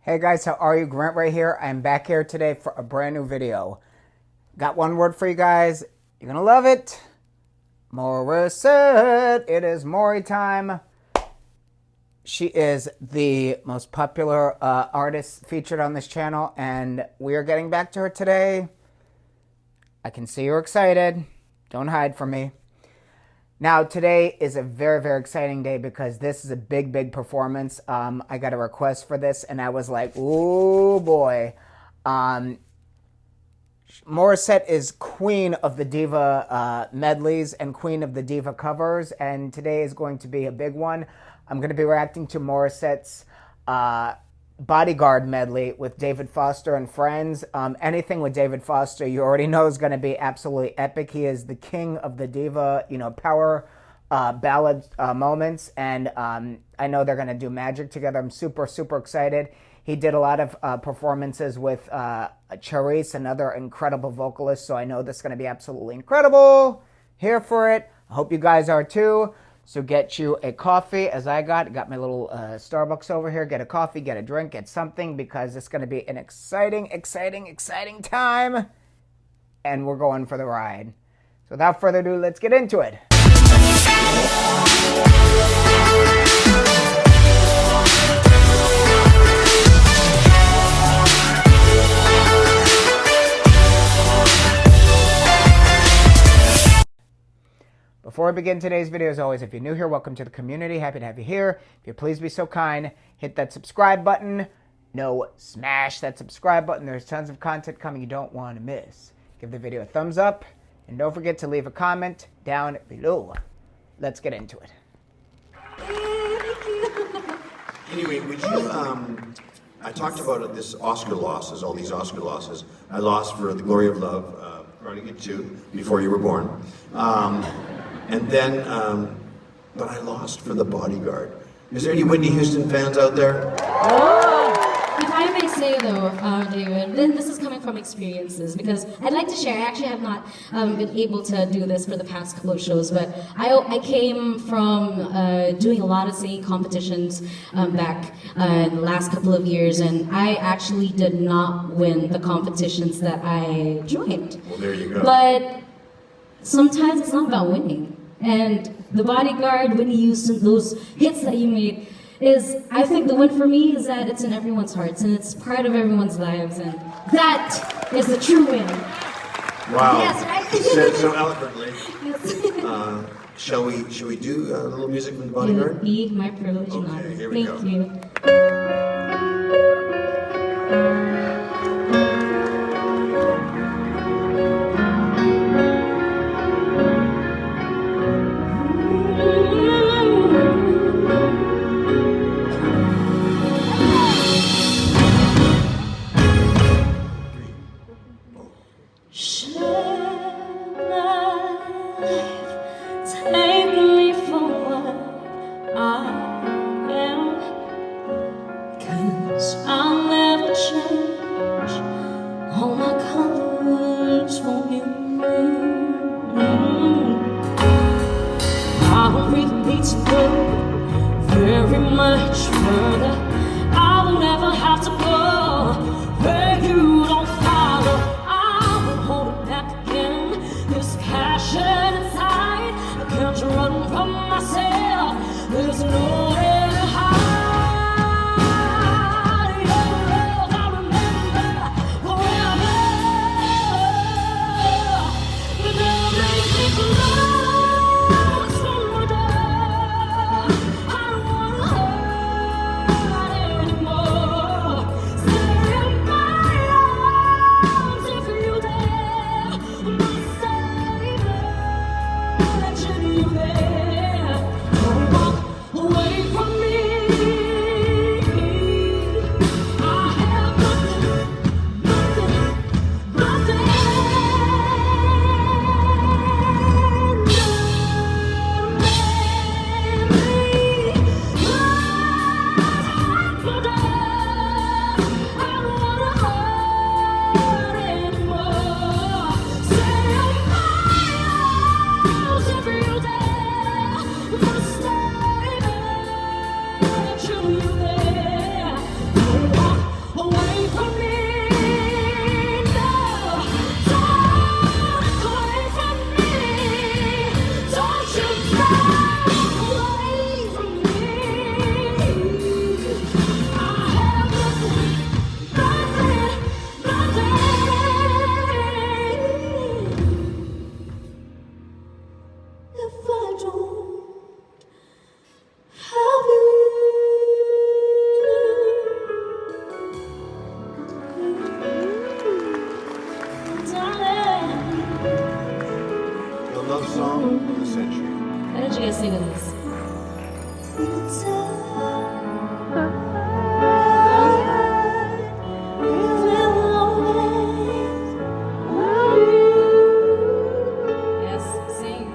Hey guys, how are you? Grant right here. I'm back here today for a brand new video. Got one word for you guys. You're gonna love it. Morissette. It is Maury time. She is the most popular artist featured on this channel, and we are getting back to her today. I can see you're excited. Don't hide from me. Now, today is a very, very exciting day because this is a big, big performance. I got a request for this, and I was like, oh, boy. Morissette is queen of the diva medleys and queen of the diva covers, and today is going to be a big one. I'm going to be reacting to Morissette's Bodyguard Medley with David Foster and friends. Anything with David Foster, you already know, is going to be absolutely epic. He is the king of the diva, power ballad moments, and I know they're going to do magic together. I'm super, super excited. He did a lot of performances with Charisse, another incredible vocalist, so I know this is going to be absolutely incredible. Here for it. I hope you guys are too. So get you a coffee, as I got my little Starbucks over here. Get a coffee, get a drink, get something, because it's going to be an exciting, exciting, exciting time. And we're going for the ride. So without further ado, let's get into it. Before we begin today's video, as always, if you're new here, welcome to the community. Happy to have you here. If you please be so kind, hit that subscribe button. No, smash that subscribe button. There's tons of content coming you don't want to miss. Give the video a thumbs up, and don't forget to leave a comment down below. Let's get into it. Anyway, would you, I talked about this Oscar losses, all these Oscar losses. I lost for The Glory of Love, running it 2, before you were born. And then, but I lost for The Bodyguard. Is there any Whitney Houston fans out there? If I may say though, David, then this is coming from experiences, because I'd like to share. I actually have not been able to do this for the past couple of shows, but I came from doing a lot of singing competitions back in the last couple of years, and I actually did not win the competitions that I joined. Well, there you go. But sometimes it's not about winning. And The Bodyguard, Whitney Houston, those hits that you made, I think the win for me is that it's in everyone's hearts and it's part of everyone's lives, and that is the true win. Wow. Yes, right? Said so eloquently. Yes. Shall we do a little music from The Bodyguard? It would be my privilege and honor. Here we go. Thank you. I'll never change all my colors for you. I don't really need to go very much further. I will never have to go where you don't follow. I will hold it back again. This passion inside, I can't run from myself. There's nowhere to hide. gonna sing in this. Yes, sing.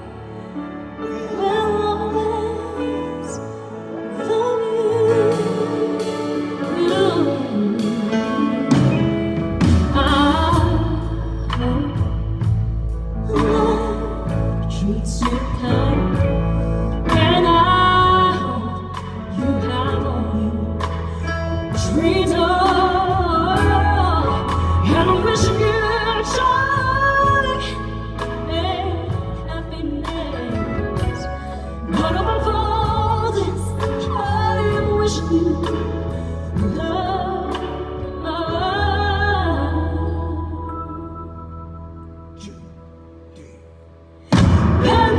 Treats you kind, and I hope you have all you dreamed of. And I'm wishing you joy and happiness. But above all this, I am wishing you love. And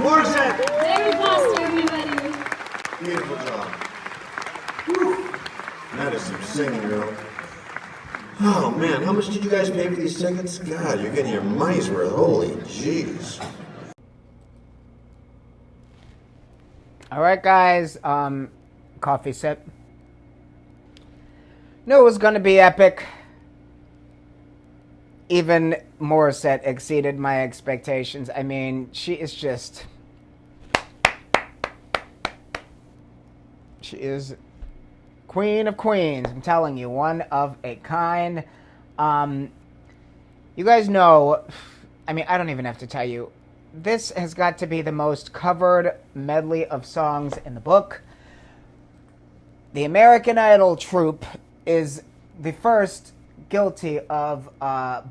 Morissette! David Foster, everybody. Beautiful job. Whew. That is some singing, girl. Oh man, how much did you guys pay for these tickets? God, you're getting your money's worth. Holy jeez. All right, guys. Coffee sip. Knew it was going to be epic. Even Morissette exceeded my expectations. I mean, she is just... She is queen of queens. I'm telling you, one of a kind. You guys know... I mean, I don't even have to tell you. This has got to be the most covered medley of songs in the book. The American Idol troupe is the first guilty of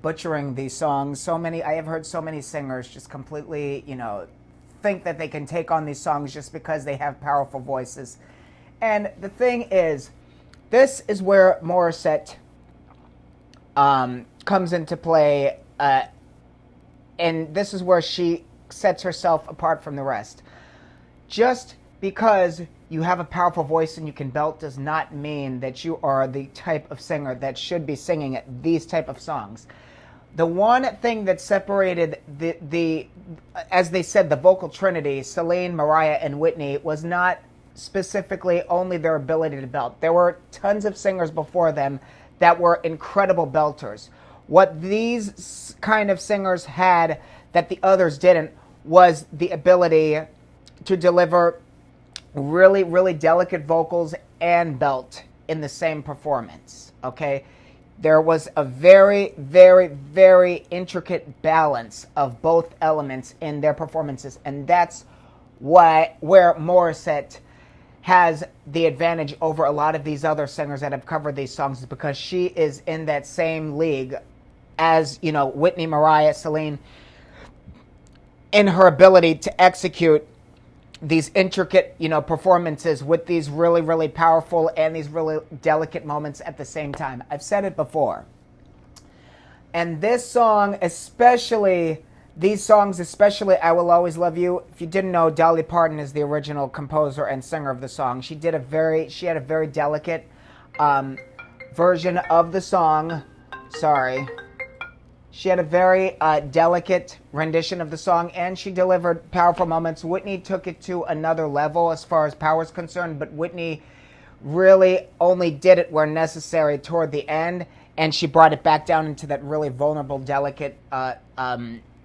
butchering these songs. I have heard so many singers just completely, think that they can take on these songs just because they have powerful voices. And the thing is, this is where Morissette comes into play, and this is where she sets herself apart from the rest. Just because you have a powerful voice and you can belt does not mean that you are the type of singer that should be singing these type of songs. The one thing that separated the as they said, the vocal trinity, Celine, Mariah, and Whitney, was not specifically only their ability to belt. There were tons of singers before them that were incredible belters. What these kind of singers had that the others didn't was the ability to deliver really, really delicate vocals and belt in the same performance, okay? There was a very, very, very intricate balance of both elements in their performances, and that's where Morissette has the advantage over a lot of these other singers that have covered these songs, because she is in that same league as, Whitney, Mariah, Celine, in her ability to execute these intricate, performances with these really, really powerful and these really delicate moments at the same time. I've said it before. And this song, these songs, especially I Will Always Love You. If you didn't know, Dolly Parton is the original composer and singer of the song. She had a very delicate, version of the song. Sorry. She had a very delicate rendition of the song, and she delivered powerful moments. Whitney took it to another level as far as power is concerned, but Whitney really only did it where necessary toward the end, and she brought it back down into that really vulnerable, delicate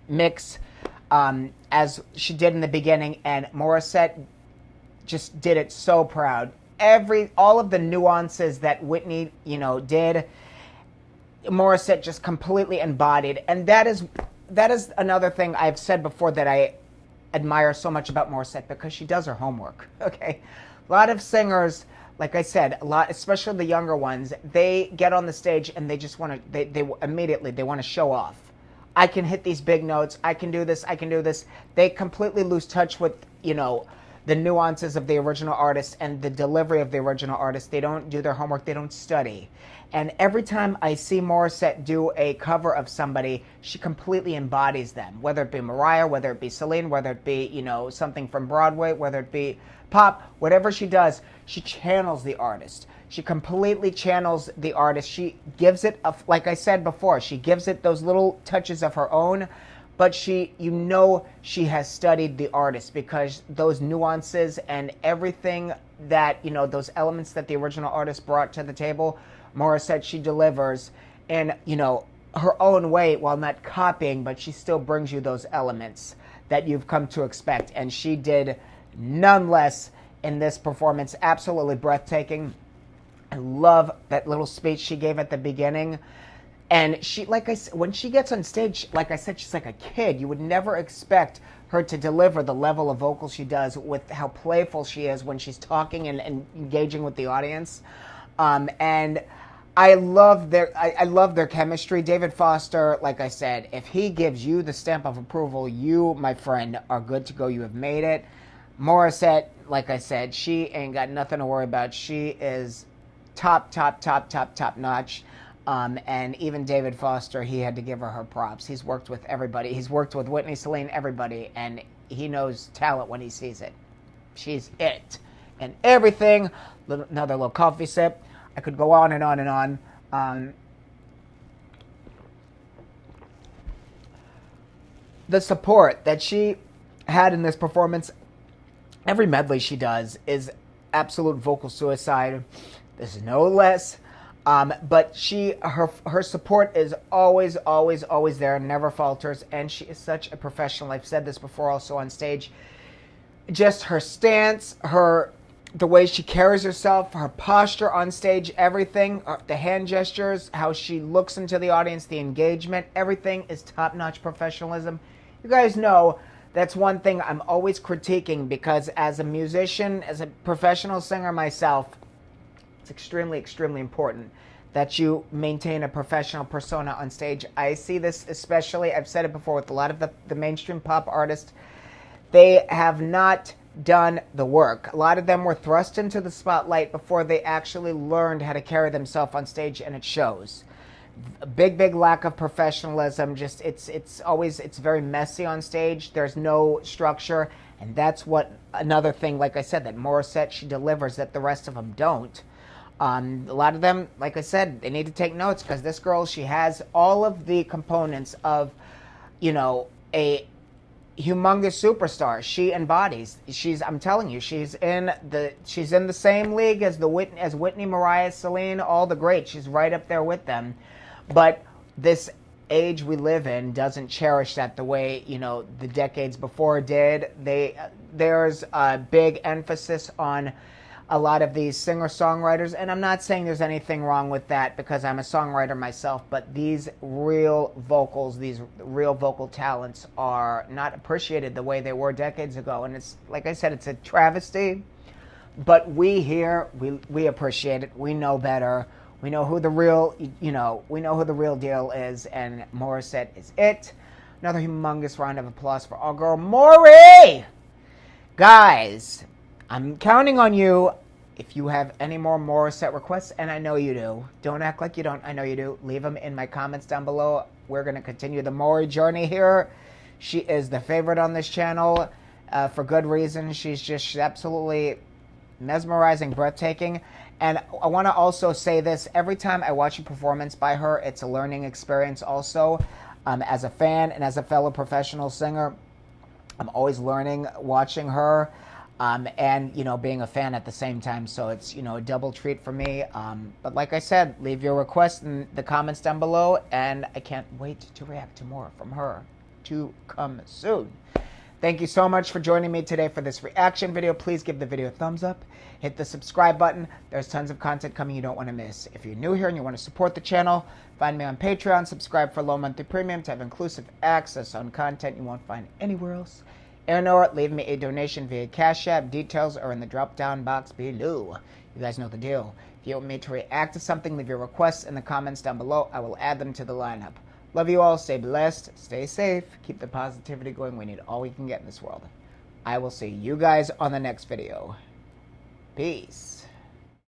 mix as she did in the beginning, and Morissette just did it so proud. All of the nuances that Whitney, did, Morissette just completely embodied, and that is another thing I've said before that I admire so much about Morissette, because she does her homework. Okay, a lot of singers, like I said, especially the younger ones, they get on the stage and they just want to, they immediately they want to show off. I can hit these big notes. I can do this. I can do this. They completely lose touch with the nuances of the original artist and the delivery of the original artist. They don't do their homework. They don't study. And every time I see Morissette do a cover of somebody, she completely embodies them, whether it be Mariah, whether it be Celine, whether it be, something from Broadway, whether it be pop, whatever she does, she channels the artist. She completely channels the artist. She gives it, like I said before, she gives it those little touches of her own, but she has studied the artist, because those nuances and everything that, those elements that the original artist brought to the table, Morissette, she delivers in, her own way, while not copying, but she still brings you those elements that you've come to expect. And she did none less in this performance. Absolutely breathtaking. I love that little speech she gave at the beginning. And she, when she gets on stage, like I said, she's like a kid. You would never expect her to deliver the level of vocal she does, with how playful she is when she's talking and engaging with the audience. And I love their chemistry. David Foster, like I said, if he gives you the stamp of approval, you, my friend, are good to go. You have made it. Morissette, like I said, she ain't got nothing to worry about. She is top notch. And even David Foster, he had to give her props. He's worked with everybody. He's worked with Whitney, Celine, everybody, and he knows talent when he sees it. She's it. And everything. Another little coffee sip. I could go on and on and on. The support that she had in this performance, every medley she does is absolute vocal suicide. This is no less. But her support is always there, never falters, and she is such a professional. I've said this before also on stage. Just her stance, the way she carries herself, her posture on stage, everything, the hand gestures, how she looks into the audience, the engagement, everything is top-notch professionalism. You guys know that's one thing I'm always critiquing, because as a musician, as a professional singer myself, it's extremely, extremely important that you maintain a professional persona on stage. I see this especially, I've said it before, with a lot of the mainstream pop artists. They have not done the work. A lot of them were thrust into the spotlight before they actually learned how to carry themselves on stage, and it shows. A big lack of professionalism. Just it's very messy on stage. There's no structure, and that's what another thing, like I said, that Morissette, she delivers that the rest of them don't. A lot of them, like I said, they need to take notes, because this girl, she has all of the components of, a humongous superstar. She embodies. I'm telling you, she's in the same league as Whitney, Mariah, Celine, all the greats. She's right up there with them. But this age we live in doesn't cherish that the way, the decades before did. There's a big emphasis on a lot of these singer-songwriters, and I'm not saying there's anything wrong with that, because I'm a songwriter myself, but these real vocals, these real vocal talents are not appreciated the way they were decades ago. And it's, like I said, it's a travesty, but we here, we appreciate it. We know better. We know who the real, we know who the real deal is, and Morissette is it. Another humongous round of applause for our girl, Maury! Guys, I'm counting on you. If you have any more Morissette requests, and I know you do, don't act like you don't, I know you do, leave them in my comments down below. We're going to continue the Maury journey here. She is the favorite on this channel for good reason. She's absolutely mesmerizing, breathtaking. And I want to also say this, every time I watch a performance by her, it's a learning experience also. As a fan and as a fellow professional singer, I'm always learning watching her, and, being a fan at the same time. So it's, a double treat for me. But like I said, leave your requests in the comments down below, and I can't wait to react to more from her to come soon. Thank you so much for joining me today for this reaction video. Please give the video a thumbs up. Hit the subscribe button. There's tons of content coming you don't want to miss. If you're new here and you want to support the channel, find me on Patreon. Subscribe for low monthly premium to have inclusive access on content you won't find anywhere else. Or leave me a donation via Cash App. Details are in the drop-down box below. You guys know the deal. If you want me to react to something, leave your requests in the comments down below. I will add them to the lineup. Love you all. Stay blessed. Stay safe. Keep the positivity going. We need all we can get in this world. I will see you guys on the next video. Peace.